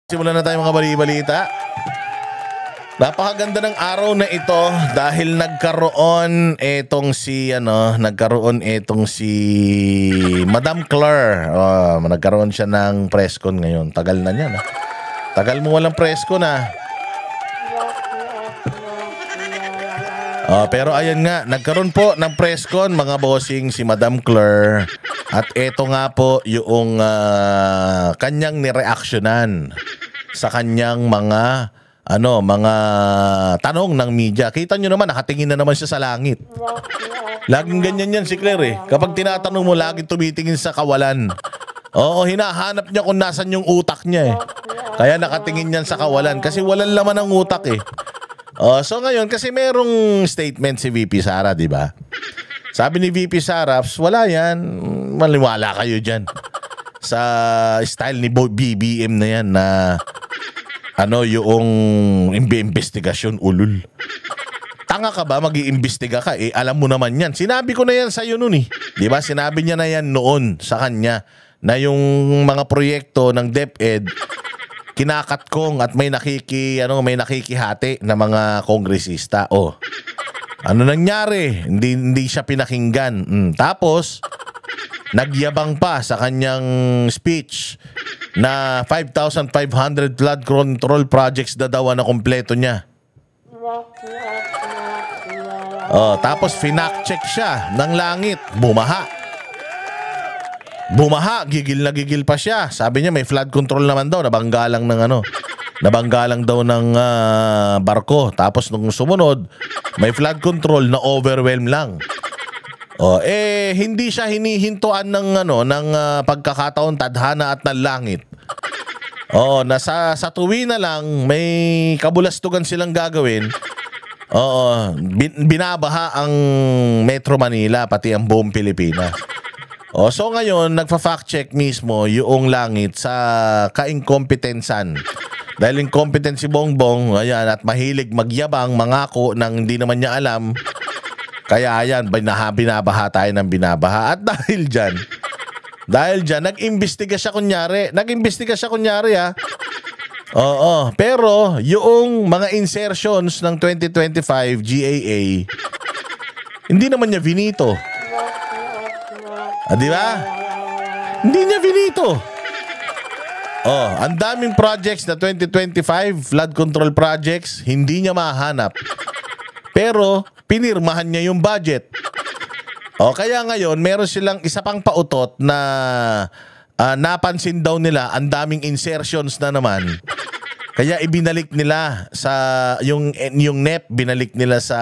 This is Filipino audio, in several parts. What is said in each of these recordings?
Simulan na tayo mga bali-balita. Napakaganda ng araw na ito dahil nagkaroon itong si Madam Claire. Nagkaroon siya ng press con ngayon. Tagal na niya, no? Tagal mo walang press con, na. Pero ayan nga, nagkaroon po ng press con mga bossing si Madam Claire. At ito nga po yung kanyang nireaksyonan sa kanyang mga tanong ng media. Kita nyo naman, nakatingin na naman siya sa langit. Laging ganyan yan si Claire eh. Kapag tinatanong mo, laging tumitingin sa kawalan. Oo, hinahanap niya kung nasan yung utak niya eh. Kaya nakatingin yan sa kawalan kasi walang laman ng utak eh. So ngayon, kasi merong statement si VP Sara, di ba? Sabi ni VP Sara, wala yan. Maliwala kayo dyan. Sa style ni BBM na yan na yung investigasyon ulul. Tanga ka ba? Mag-iimbestiga ka? Alam mo naman yan. Sinabi ko na yan sa'yo noon eh. Di ba? Sinabi niya na yan noon sa kanya na yung mga proyekto ng DepEd kinakatkong at may nakikihati na mga kongresista. Ano nangyari? Hindi siya pinakinggan. Tapos nagyabang pa sa kanyang speech na 5,500 flood control projects daw na kompleto niya. Tapos finact-check siya ng langit. Bumaha, gigil na gigil pa siya. Sabi niya may flood control naman daw, nabanggalang daw ng barko. Tapos nung sumunod, may flood control na overwhelm lang. Hindi siya hinihintuan ng pagkakataon, tadhana at ng langit. Sa tuwi na lang may kabulastugan silang gagawin. Binabaha ang Metro Manila pati ang buong Pilipinas. So ngayon nagfa-fact check mismo yung langit sa kainkompetensan. Dahil incompetent si Bongbong, ayan, at mahilig magyabang, mangako nang hindi naman niya alam. Kaya ayan, binabaha tayo ng binabaha. At dahil dyan, nag-imbestiga siya kunyari. Pero yung mga insertions ng 2025 GAA, hindi naman niya finito. Di ba? Hindi niya finito. Ang daming projects na 2025 flood control projects, hindi niya mahanap. Pero pinirmahan niya yung budget. Kaya ngayon, meron silang isa pang pautot na napansin daw nila ang daming insertions na naman. Kaya ibinalik nila sa yung NEP, binalik nila sa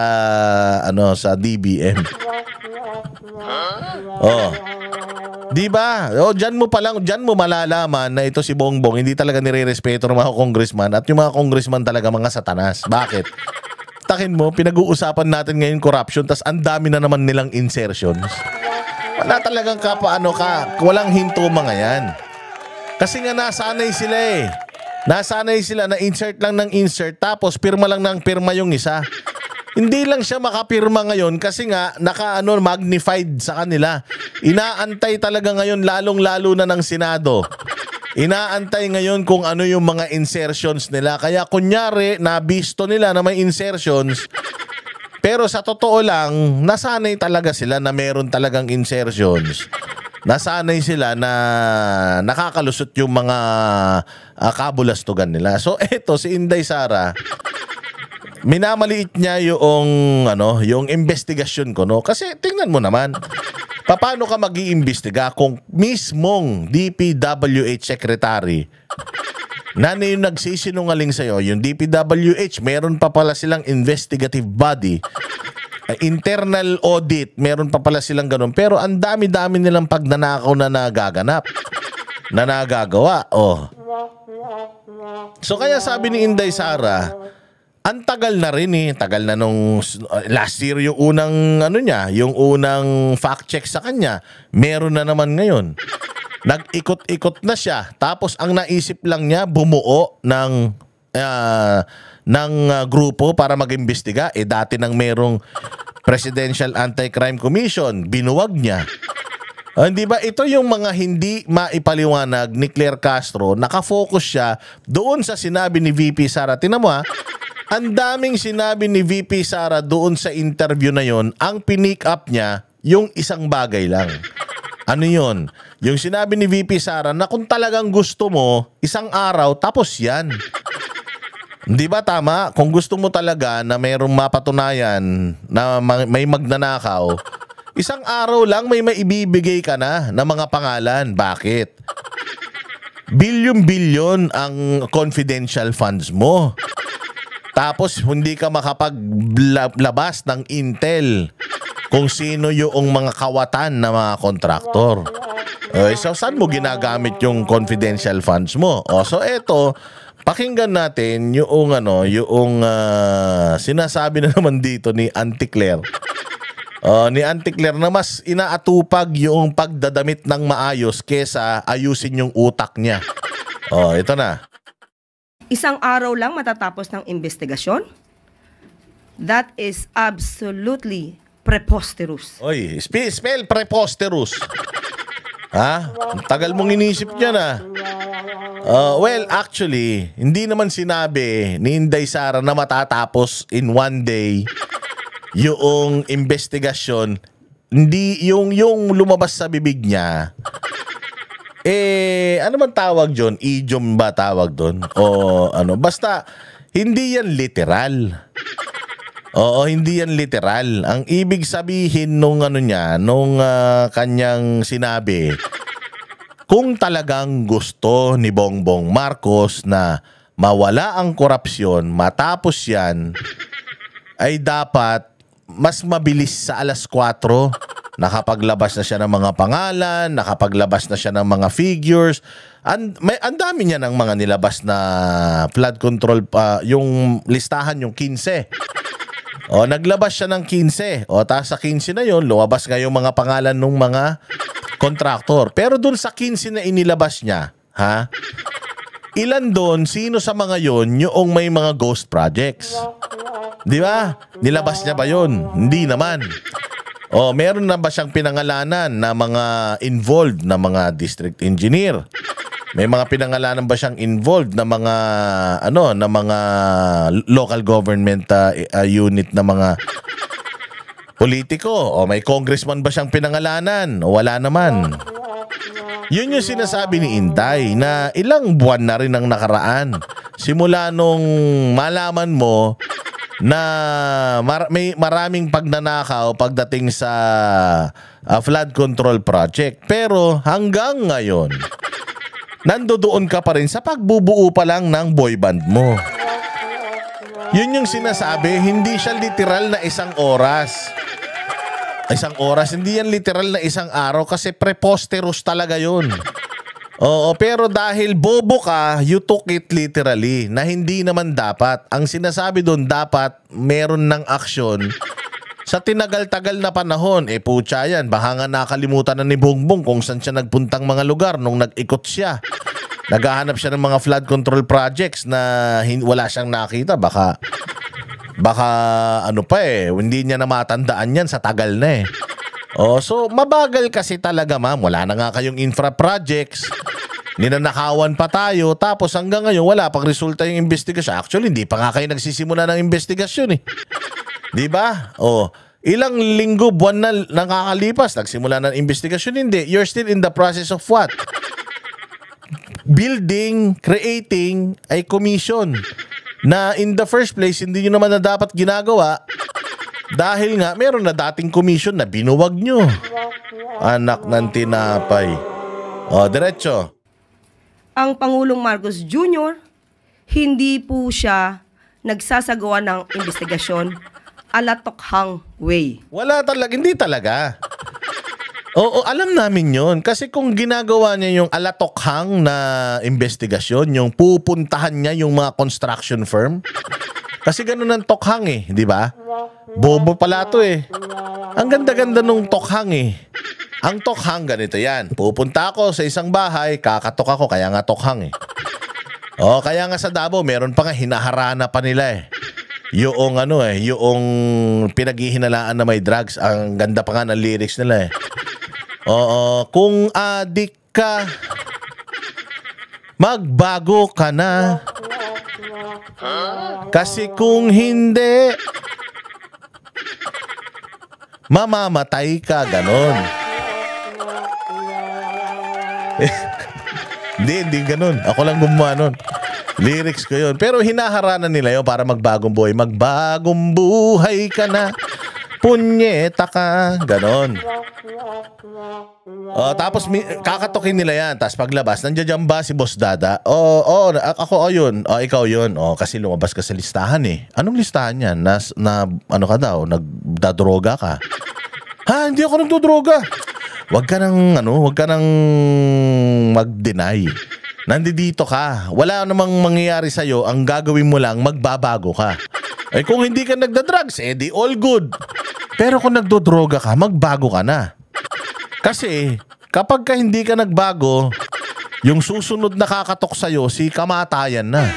sa DBM. Di ba? Diyan mo malalaman na ito si Bongbong hindi talaga nirerespeto ng mga congressman at yung mga congressman talaga mga satanas. Bakit? Takin mo, pinag-uusapan natin ngayon corruption, tas ang dami na naman nilang insertions. Wala talagang walang hinto mga yan. Kasi nga nasanay sila eh. Nasanay sila na insert lang ng insert, tapos pirma lang ng pirma yung isa. Hindi lang siya makapirma ngayon kasi nga magnified sa kanila. Inaantay talaga ngayon lalong-lalo na ng Senado. Inaantay ngayon kung ano yung mga insertions nila. Kaya kunyari, nabisto nila na may insertions. Pero sa totoo lang, nasanay talaga sila na meron talagang insertions. Nasanay sila na nakakalusot yung mga kabulastugan nila. So eto, si Inday Sara, minamaliit niya yung investigasyon ko, no? Kasi tingnan mo naman, paano ka mag-iimbestiga kung mismong DPWH Secretary na yung nagsisinungaling sa'yo, yung DPWH, meron pa pala silang investigative body, internal audit, meron pa pala silang ganun. Pero ang dami-dami nilang pagnanakaw na nagagawa. So kaya sabi ni Inday Sara, ang tagal na rin eh. Tagal na nung last year yung unang yung unang fact check sa kanya. Meron na naman ngayon. Nag-ikot-ikot na siya. Tapos ang naisip lang niya, bumuo ng grupo para mag-imbestiga. Dati nang merong Presidential Anti-Crime Commission, binuwag niya. Hindi ba ito yung mga hindi maipaliwanag ni Claire Castro, nakafocus siya doon sa sinabi ni VP Sara. Tingnan mo ang daming sinabi ni VP Sara doon sa interview na yon, ang pinick up niya yung isang bagay lang. Ano yon? Yung sinabi ni VP Sara na kung talagang gusto mo, isang araw tapos yan. Hindi ba tama? Kung gusto mo talaga na mayroong mapatunayan na may magnanakaw, isang araw lang may maibibigay ka na mga pangalan. Bakit? Bilyon-bilyon ang confidential funds mo. Tapos hindi ka makapaglabas ng intel kung sino yung mga kawatan na mga kontraktor. So saan mo ginagamit yung confidential funds mo? So eto, pakinggan natin yung sinasabi na naman dito ni Auntie Claire. Ni Auntie Claire na mas inaatupag yung pagdadamit ng maayos kesa ayusin yung utak niya. Ito na. Isang araw lang matatapos ng investigasyon? That is absolutely preposterous. Oy, spell preposterous. Ang tagal mong inisip niya na. Well, actually, hindi naman sinabi ni Inday Sara na matatapos in one day yung investigasyon. Hindi yung lumabas sa bibig niya. Ano man tawag doon? Idiom ba tawag doon? O ano? Basta, hindi yan literal. Oo, hindi yan literal. Ang ibig sabihin nung kanyang sinabi, kung talagang gusto ni Bongbong Marcos na mawala ang korupsyon, matapos yan, ay dapat mas mabilis sa alas 4. Nakapaglabas na siya ng mga pangalan, nakapaglabas na siya ng mga figures. Ang dami niya ng mga nilabas na flood control, yung listahan, yung 15. Naglabas siya ng 15. Tapos sa 15 na yon, lumabas nga yung mga pangalan ng mga kontraktor. Pero dun sa 15 na inilabas niya, ilan doon, sino sa mga yon yung may mga ghost projects? Di ba? Nilabas niya ba yon? Hindi naman. Meron na ba siyang pinangalanan na mga involved na mga district engineer? May mga pinangalanan ba siyang involved na mga na mga local government unit na mga politiko? May congressman ba siyang pinangalanan? Wala naman. Yun yung sinasabi ni Inday na ilang buwan na rin ang nakaraan. Simula nung malaman mo na may maraming pagnanakaw pagdating sa flood control project. Pero hanggang ngayon, nandoon ka pa rin sa pagbubuo pa lang ng boy band mo. Yun yung sinasabi, hindi siya literal na isang oras. Isang oras, hindi yan literal na isang araw kasi preposterous talaga yun. Pero dahil bobo ka, you took it literally na hindi naman dapat. Ang sinasabi doon, dapat meron ng aksyon sa tinagal-tagal na panahon. Putya yan, baka nga nakalimutan na ni Bongbong kung saan siya nagpuntang mga lugar nung nag-ikot siya. Naghahanap siya ng mga flood control projects na wala siyang nakita. Baka hindi niya na matandaan yan sa tagal na so mabagal kasi talaga, ma'am. Wala na nga kayong infra projects. Ninanakawan pa tayo. Tapos hanggang ngayon, wala pang resulta yung investigasyon. Actually, hindi pa nga kayo nagsisimula ng investigasyon Di ba? Ilang linggo, buwan na nakakalipas, nagsimula ng investigasyon. Hindi. You're still in the process of what? Building, creating a commission na in the first place, hindi nyo naman na dapat ginagawa dahil nga meron na dating commission na binuwag nyo. Anak ng tinapay. Diretso. Ang Pangulong Marcos Jr., hindi po siya nagsasagawa ng investigasyon ala Tokhang way. Wala talaga, hindi talaga. Alam namin yon. Kasi kung ginagawa niya yung ala Tokhang na investigasyon, yung pupuntahan niya yung mga construction firm, kasi ganun ang Tokhang di ba? Bobo pala to Ang ganda-ganda nung Tokhang Ang Tokhang ganito yan. Pupunta ako sa isang bahay, kakatok ako, kaya nga Tokhang kaya nga sa Davao, meron pa nga hinaharana pa nila yung yung pinaghihinalaan na may drugs. Ang ganda pa nga ng lyrics nila Oo, kung adik ka, magbago ka na. Kasi kung hindi, mamamatay ka, ganon. Hindi ganon. Ako lang gumawa nun. Lyrics ko yun. Pero hinaharanan nila yun para magbagong buhay. Magbagong buhay ka na. Punyeta ka. Ganon. Tapos kakatokin nila yan. Tapos paglabas, nandiyan ba si Boss Dada? Ako yun. Ikaw yun. Kasi lumabas ka sa listahan eh. Anong listahan yan? Ano ka daw? Nagdadroga ka? Ha? Hindi ako nagdodroga. Huwag ka nang mag-deny. Nandito ka. Wala namang mangyayari sa'yo. Ang gagawin mo lang, magbabago ka. Kung hindi ka nagda-drugs, di all good. Pero kung nagdodroga ka, magbago ka na. Kasi, kapag ka hindi ka nagbago, yung susunod na kakatok sa'yo, si kamatayan na.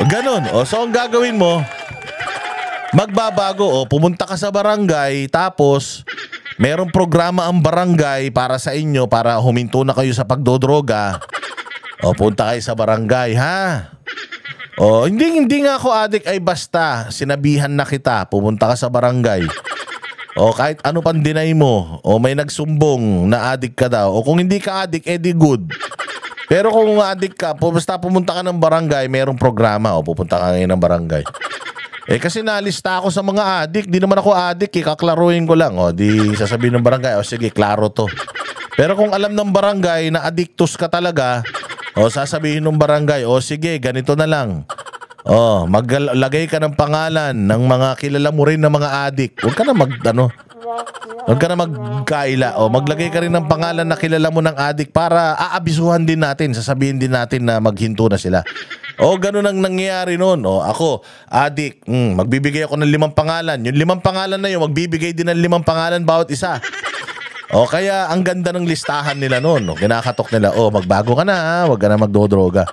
Ganon. So, ang gagawin mo, magbabago. Pumunta ka sa barangay, tapos merong programa ang barangay para sa inyo, para huminto na kayo sa pagdodroga. Punta kayo sa barangay, ha? Hindi nga ako adik, ay basta sinabihan na kita, pumunta ka sa barangay. Kahit ano pang deny mo, may nagsumbong na adik ka daw. Kung hindi ka adik, di good. Pero kung adik ka, basta pumunta ka ng barangay, merong programa, pupunta ka ngayon ng barangay. Kasi nalista ako sa mga adik. Di naman ako adik, kaklaruhin ko lang. Di sasabihin ng barangay, sige, klaro to. Pero kung alam ng barangay na addictus ka talaga, sasabihin ng barangay, sige, ganito na lang. Maglagay ka ng pangalan ng mga kilala mo rin na mga adik. Huwag ka na magkaila. Maglagay ka rin ng pangalan na kilala mo ng adik para aabisuhan din natin. Sasabihin din natin na maghinto na sila. Ganun ang nangyayari noon. Ako, adik, magbibigay ako ng 5 pangalan. Yung 5 pangalan na yun, magbibigay din ng 5 pangalan bawat isa. Kaya ang ganda ng listahan nila noon. Kinakatok nila, magbago ka na, huwag ka na magdodroga.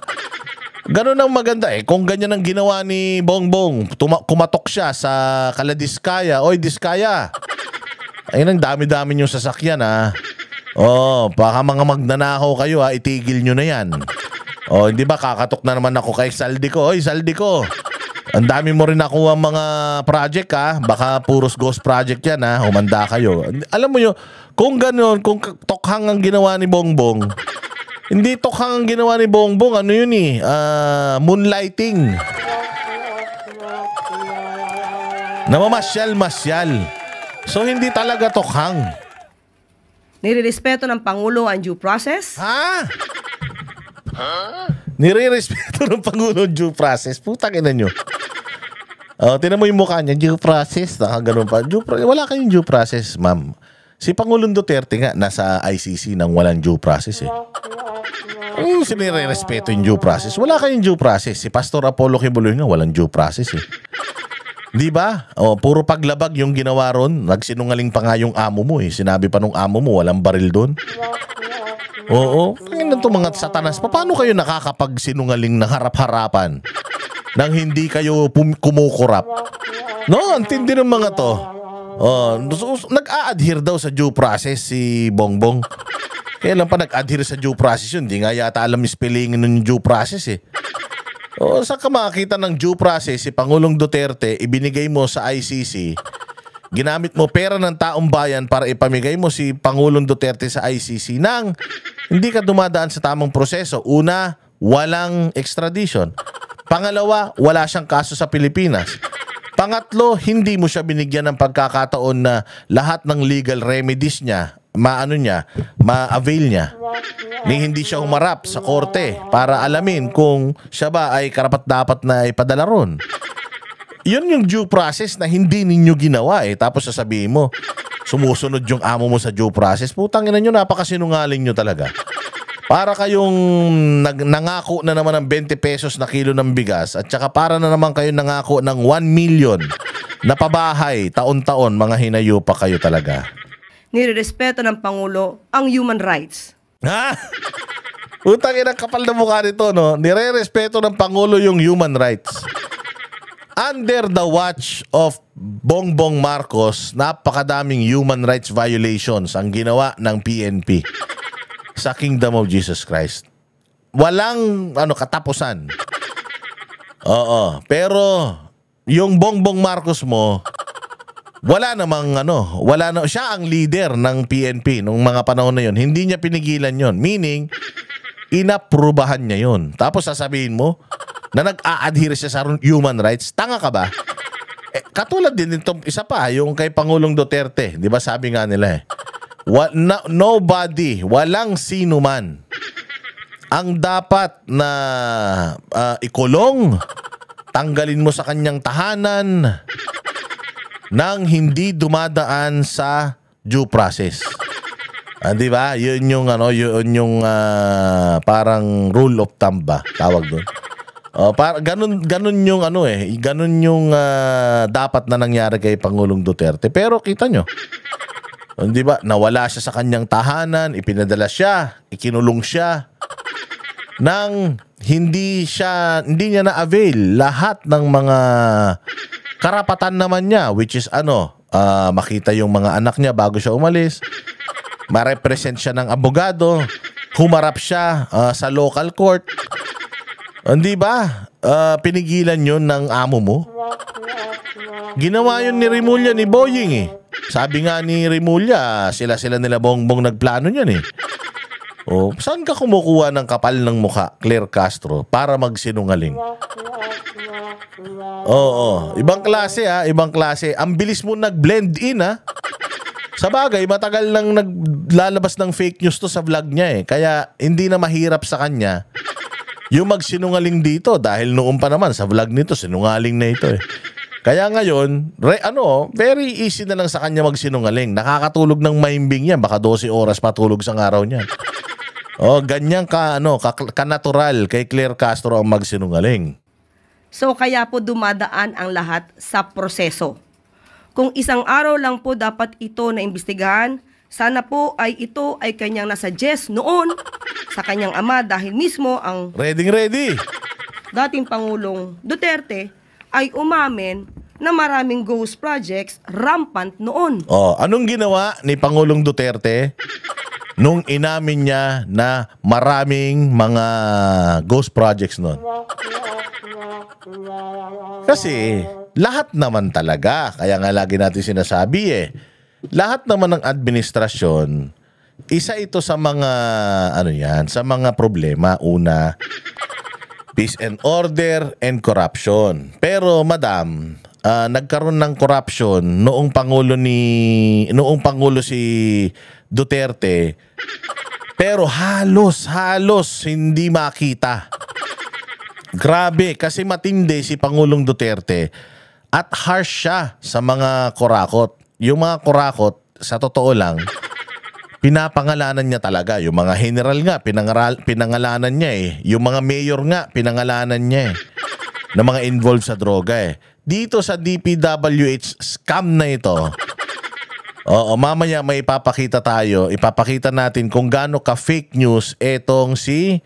Ganun ang maganda Kung ganyan ang ginawa ni Bongbong, kumatok siya sa Kaladiskaya. Oy, Diskaya. Ayun, ang dami-dami yung sasakyan, ha. Baka mga magnanakaw kayo, ha. Itigil nyo na yan. Hindi ba kakatok na naman ako kay Saldico. Oy, Saldico. Ang dami mo rin nakuha mga project, ha. Baka puros ghost project yan, ha. Humanda kayo. Alam mo yun, kung gano'n, kung tokhang ang ginawa ni Bongbong, hindi tokhang ang ginawa ni Bongbong, ano yun moonlighting. Namamasyal-masyal. So, hindi talaga tokhang. Nirerespeto ng Pangulo ang due process? Ha? Nire-respeto ng Pangulo ang due process? Putang ina nyo. Tinan mo yung mukha niya, due process. Nakaganon pa. Wala kayong due process, ma'am. Si Pangulong Duterte nga, nasa ICC nang walang due process Sinire-respeto yung due process. Wala kayong due process. Si Pastor Apollo Kibuloy nga, walang due process Di ba? Puro paglabag yung ginawa ron. Nagsinungaling pa nga yung amo mo Sinabi pa nung amo mo, walang baril doon. Ngayon itong mga satanas, paano kayo nakakapagsinungaling ng harap-harapan nang hindi kayo kumukurap? Ang tindi ng mga to. Nag-a-adhere daw sa due process si Bongbong. Kaya lang pa nag-adhere sa due process yun. Hindi nga yata alam spellingin ng due process saan ka makakita ng due process si Pangulong Duterte, ibinigay mo sa ICC, ginamit mo pera ng taong bayan para ipamigay mo si Pangulong Duterte sa ICC nang hindi ka dumadaan sa tamang proseso. Una, walang extradition. Pangalawa, wala siyang kaso sa Pilipinas. Pangatlo, hindi mo siya binigyan ng pagkakataon na lahat ng legal remedies niya, ma-avail niya. Hindi siya humarap sa korte para alamin kung siya ba ay karapat-dapat na ipadala ron. Yun yung due process na hindi ninyo ginawa Tapos sasabihin mo, sumusunod yung amo mo sa due process. Putang ina nyo, napakasinungaling nyo talaga. Para kayong nangako na naman ng 20 pesos na kilo ng bigas at saka para na naman kayo nangako ng 1 million na pabahay taon-taon, mga hinayupa kayo talaga. Nirerespeto ng Pangulo ang human rights. Ha? Utang ina, kapal na mukha nito, no? Nire-respeto ng Pangulo yung human rights. Under the watch of Bongbong Marcos, napakadaming human rights violations ang ginawa ng PNP sa Kingdom of Jesus Christ. Walang katapusan. Oo, pero yung Bongbong Marcos mo, wala na, siya ang leader ng PNP nung mga panahon na yun. Hindi niya pinigilan yun. Meaning, inaprubahan niya yun. Tapos sasabihin mo na nag-a-adhere siya sa human rights. Tanga ka ba? Katulad din itong isa pa, yung kay Pangulong Duterte. Di ba sabi nga nila nobody, walang sino man ang dapat na ikulong, tanggalin mo sa kanyang tahanan nang hindi dumadaan sa due process. Di ba? Yun yung parang rule of thumb ba tawag doon. Ganun yung ganun yung dapat na nangyari kay Pangulong Duterte. Pero kita nyo, di ba? Nawala siya sa kanyang tahanan, ipinadala siya, ikinulong siya nang hindi niya na-avail lahat ng mga karapatan naman niya, which is makita yung mga anak niya bago siya umalis, ma-represent siya ng abogado, humarap siya sa local court. Hindi ba? Pinigilan yun ng amo mo. Ginawa yun ni Rimulya, ni Boying eh. Sabi nga ni Rimulya, sila nila Bongbong nagplano yun eh. Saan ka kumukuha ng kapal ng mukha, Claire Castro, para magsinungaling? Oo, ibang klase ibang klase. Ang bilis mo nag-blend in Sa bagay, matagal nang naglalabas ng fake news to sa vlog niya eh. Kaya hindi na mahirap sa kanya yung magsinungaling dito dahil noon pa naman sa vlog nito sinungaling na ito eh. Kaya ngayon, very easy na lang sa kanya magsinungaling. Nakakatulog ng maimbing yan, baka 12 oras matulog sa araw niya. Ganyan ka-natural kay Claire Castro ang magsinungaling. So kaya po dumadaan ang lahat sa proseso. Kung isang araw lang po dapat ito na imbestigahan, sana po ay ito ay kanyang nasuggest noon sa kanyang ama dahil mismo ang ready dating Pangulong Duterte ay umamin na maraming ghost projects rampant noon. Anong ginawa ni Pangulong Duterte nung inamin niya na maraming mga ghost projects noon? Kasi lahat naman talaga, kaya nga lagi natin sinasabi lahat naman ng administrasyon, isa ito sa mga sa mga problema. Una, peace and order and corruption. Pero madam, nagkaroon ng corruption noong pangulo si Duterte. Pero halos hindi makita. Grabe, kasi matindi si Pangulong Duterte at harsh siya sa mga kurakot. Yung mga kurakot, sa totoo lang, pinapangalanan niya talaga. Yung mga general nga, pinangalanan niya Yung mga mayor nga, pinangalanan niya na mga involved sa droga Dito sa DPWH scam na ito, mamaya may ipapakita natin kung gaano ka-fake news etong si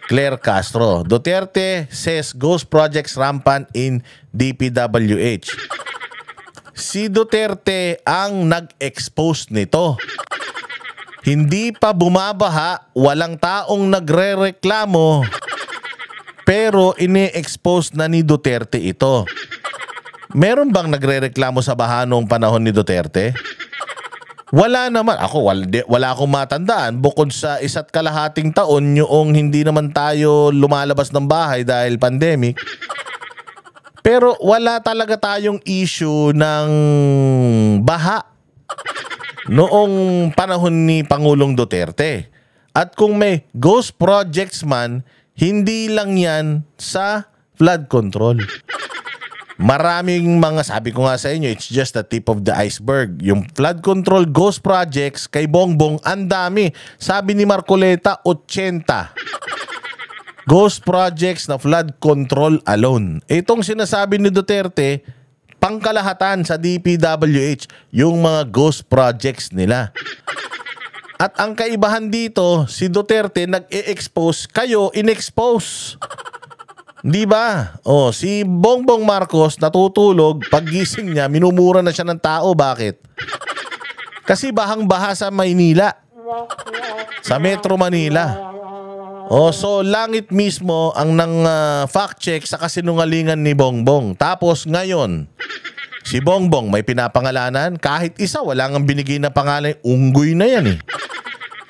Claire Castro. Duterte says ghost projects rampant in DPWH. Si Duterte ang nag-expose nito. Hindi pa bumabaha, walang taong nagrereklamo, pero ini-expose na ni Duterte ito. Meron bang nagrereklamo sa baha noong panahon ni Duterte? Wala naman. Wala akong matandaan. Bukod sa 1.5 taon yung hindi naman tayo lumalabas ng bahay dahil pandemic. Pero wala talaga tayong issue ng baha noong panahon ni Pangulong Duterte. At kung may ghost projects man, hindi lang yan sa flood control. Maraming mga, sabi ko nga sa inyo, it's just the tip of the iceberg. Yung flood control ghost projects kay Bongbong, ang dami. Sabi ni Marcoleta, 80 ghost projects na flood control alone. Itong sinasabi ni Duterte, pangkalahatan sa DPWH, yung mga ghost projects nila. At ang kaibahan dito, si Duterte nag-e-expose, kayo in-expose. Di ba? Oh, si Bongbong Marcos natutulog, paggising niya, minumura na siya ng tao. Bakit? Kasi bahang-baha sa Maynila. Sa Metro Manila. Oh, so langit mismo ang nang fact check sa kasinungalingan ni Bongbong. Tapos ngayon, si Bongbong may pinapangalanan, kahit isa wala nang binigay na pangalan, unggoy na yan eh.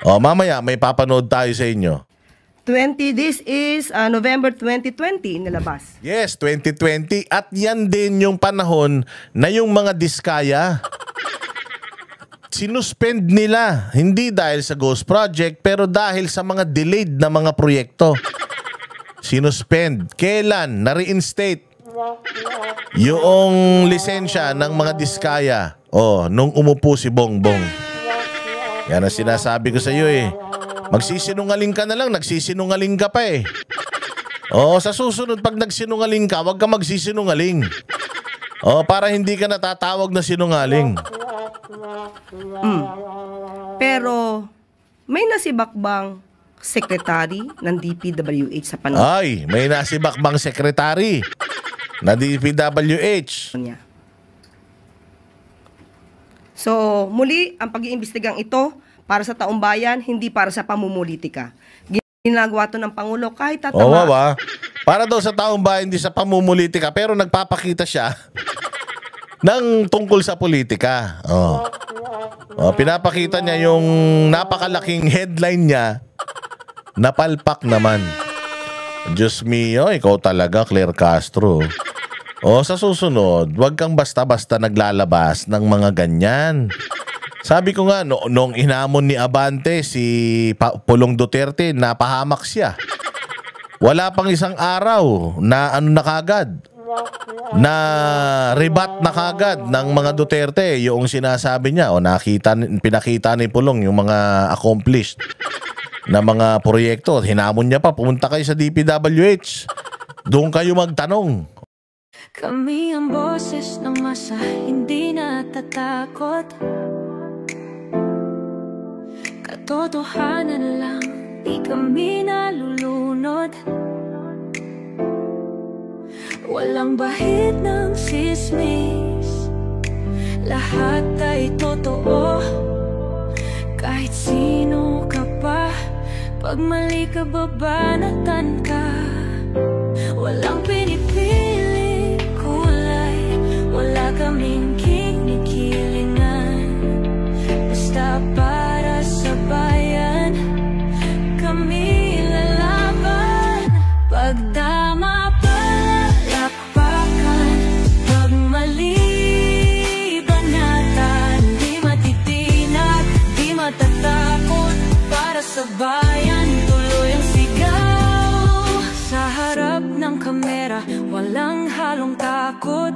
Oh, mamaya may papanood tayo sa inyo. This is November 2020 nilabas. Yes, 2020. At yan din yung panahon na yung mga diskaya sinuspend nila. Hindi dahil sa Ghost Project, pero dahil sa mga delayed na mga proyekto. Sinuspend. Kailan? Na-reinstate yung lisensya ng mga diskaya. Oh, nung umupo si Bongbong. Yan ang sinasabi ko sa iyo eh. Magsisinungaling ka na lang, nagsisinungaling ka pa eh. Oo, sa susunod pag nagsinungaling ka, wag ka magsisinungaling. Oo, para hindi ka natatawag na sinungaling. Pero may nasibakbang secretary ng DPWH sa panahon Ay, may nasibakbang sekretary na DPWH. niya. So, muli, ang pag-iimbestigang ito para sa taong bayan, hindi para sa pamumulitika. Ginagawa to ng Pangulo kahit tatama. Oo, para daw sa taong bayan, hindi sa pamumulitika, pero nagpapakita siya ng tungkol sa politika. Oh. Oh, pinapakita niya yung napakalaking headline niya, napalpak naman. Diyos mio, ikaw talaga, Claire Castro. O sa susunod, wag kang basta-basta naglalabas ng mga ganyan. Sabi ko nga, noong inamon ni Abante si Pulong Duterte, napahamak siya. Wala pang isang araw na ano na kagad, na rebat na kagad ng mga Duterte yung sinasabi niya. O pinakita ni Pulong yung mga accomplished na mga proyekto. Hinamon niya pa, pumunta kayo sa DPWH. Doon kayo magtanong. Kami ang boses ng masa, hindi natatakot. Katotohanan lang, di kami nalulunod. Walang bahid ng sismis, lahat ay totoo. Kahit sino ka pa, pag mali ka babanatan ka. Walang pinipili kulay, wala kaming kinikilingan. Basta para sa bayan, kami lalaban. Pag tama palakpakan, pag mali banatan. Di matitinag, di matatakot, para sa bayan tuloy ang sigaw. Sa harap ng kamera, walang halong takot.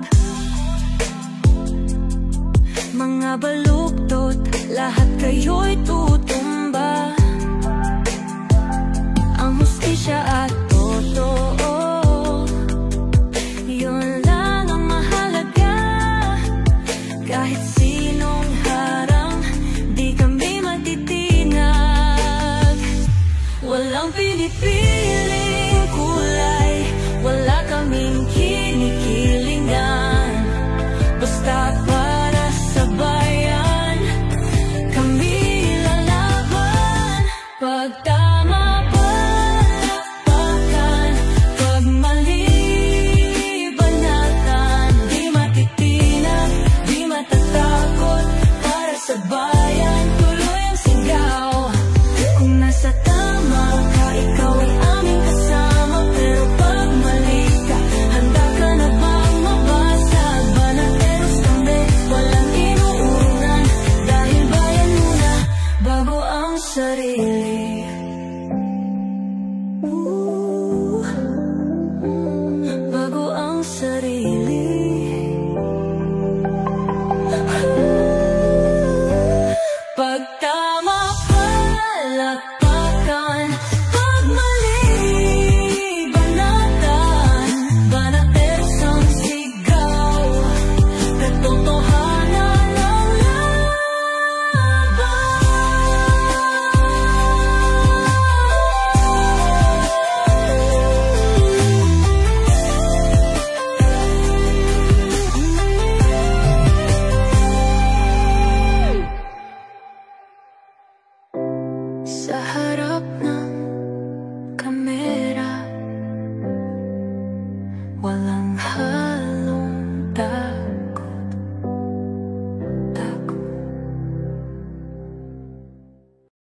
Mga baluktot, lahat kayo'y tutumba. Ang hustisya at totoo, yun lang ang mahalaga. Kahit sinong harang, di kami matitinag. Walang pinipiling kulay, wala kaming kinikilingan. Basta para sa bayan, kami lalaban. walang